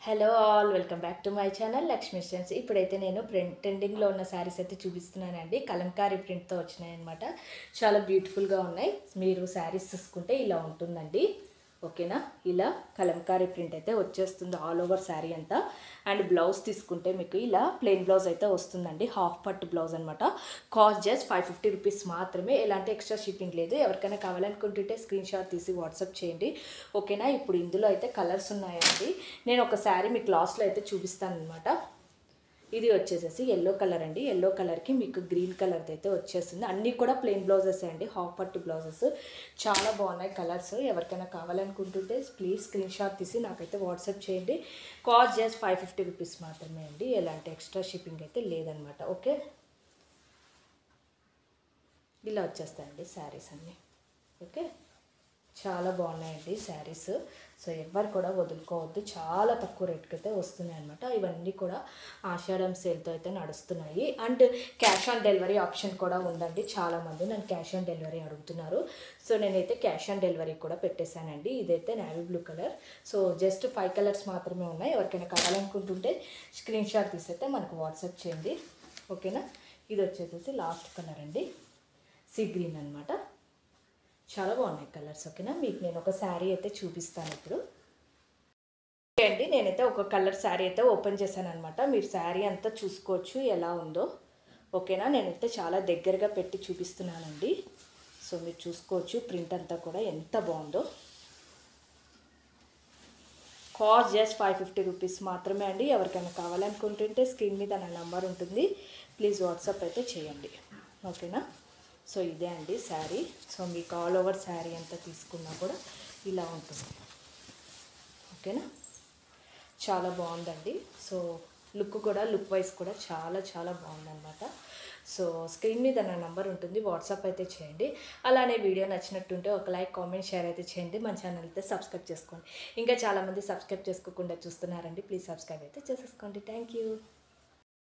Hello all welcome back to my channel Lakshmi స్టెన్స్. ఇప్పుడైతే నేను ట్రెండింగ్లో ఉన్న శారీస్ అయితే చూపిస్తున్నానండి. కలంకారీ ప్రింట్తో వచ్చినాయన్నమాట. చాలా బ్యూటిఫుల్గా ఉన్నాయి. మీరు శారీస్ చూసుకుంటే ఇలా ఉంటుందండి. ఓకేనా, ఇలా కలంకారీ ప్రింట్ అయితే వచ్చేస్తుంది ఆల్ ఓవర్ శారీ అంతా. అండ్ బ్లౌజ్ తీసుకుంటే మీకు ఇలా ప్లెయిన్ బ్లౌజ్ అయితే వస్తుందండి. హాఫ్ పట్టు బ్లౌజ్ అనమాట. కాస్ట్ జస్ట్ 550 రూపీస్ మాత్రమే. ఎలాంటి ఎక్స్ట్రా షిప్పింగ్ లేదు. ఎవరికైనా కావాలనుకుంటుంటే స్క్రీన్ షాట్ తీసి వాట్సాప్ చేయండి. ఓకేనా, ఇప్పుడు ఇందులో అయితే కలర్స్ ఉన్నాయండి. నేను ఒక శారీ మీకు లాస్ట్లో అయితే చూపిస్తాను అనమాట. ఇది వచ్చేసేసి ఎల్లో కలర్ అండి. ఎల్లో కలర్కి మీకు గ్రీన్ కలర్ది అయితే వచ్చేస్తుంది. అన్నీ కూడా ప్లెయిన్ బ్లౌజెస్ అండి, హాఫ్ పట్టు బ్లౌజెస్. చాలా బాగున్నాయి కలర్స్. ఎవరికైనా కావాలనుకుంటుంటే ప్లీజ్ స్క్రీన్ షాట్ తీసి నాకైతే వాట్సాప్ చేయండి. కాస్ట్ జస్ట్ 550 రూపీస్ మాత్రమే అండి. ఎలాంటి ఎక్స్ట్రా షిప్పింగ్ అయితే లేదనమాట. ఓకే, ఇలా వచ్చేస్తాయండి శారీస్ అన్నీ. ఓకే, చాలా బాగున్నాయండి శారీస్. సో ఎవరు కూడా వదులుకోవద్దు. చాలా తక్కువ రేట్కి అయితే వస్తున్నాయి అనమాట. ఇవన్నీ కూడా ఆషాఢం సేల్తో అయితే నడుస్తున్నాయి. And cash on delivery option కూడా ఉందండి. చాలామంది నన్ను క్యాష్ ఆన్ డెలివరీ అడుగుతున్నారు. సో నేనైతే క్యాష్ ఆన్ డెలివరీ కూడా పెట్టేశానండి. ఇదైతే navy blue colour. So just 5 colours మాత్రమే ఉన్నాయి. ఎవరికైనా కావాలనుకుంటుంటే స్క్రీన్ షాట్ తీసైతే మనకు వాట్సాప్ చేయండి. ఓకేనా, ఇది వచ్చేసేసి లాస్ట్ కలర్ అండి, సీ గ్రీన్ అనమాట. చాలా బాగున్నాయి కలర్స్. ఓకేనా, మీకు నేను ఒక శారీ అయితే చూపిస్తాను ఇప్పుడు. ఓకే అండి, నేనైతే ఒక కలర్ శారీ అయితే ఓపెన్ చేశాను అనమాట. మీరు శారీ అంతా చూసుకోవచ్చు ఎలా ఉందో. ఓకేనా, నేనైతే చాలా దగ్గరగా పెట్టి చూపిస్తున్నానండి. సో మీరు చూసుకోవచ్చు ప్రింట్ అంతా కూడా ఎంత బాగుందో. కాస్ట్ జస్ట్ 550 రూపీస్ మాత్రమే అండి. ఎవరికైనా కావాలనుకుంటుంటే స్క్రీన్ మీద నా నెంబర్ ఉంటుంది, ప్లీజ్ వాట్సాప్ అయితే చేయండి. ఓకేనా, సో ఇదే అండి శారీ. సో మీకు ఆల్ ఓవర్ శారీ అంతా తీసుకున్నా కూడా ఇలా ఉంటుంది. ఓకేనా, చాలా బాగుందండి. సో లుక్ వైజ్ కూడా చాలా చాలా బాగుందన్నమాట. సో స్క్రీన్ మీద నా నెంబర్ ఉంటుంది, వాట్సాప్ అయితే చేయండి. అలానే వీడియో నచ్చినట్టుంటే ఒక లైక్, కామెంట్, షేర్ అయితే చేయండి. మన ఛానల్ అయితే సబ్స్క్రైబ్ చేసుకోండి. ఇంకా చాలామంది సబ్స్క్రైబ్ చేసుకోకుండా చూస్తున్నారండి. ప్లీజ్ సబ్స్క్రైబ్ అయితే చేసేసుకోండి. Thank you.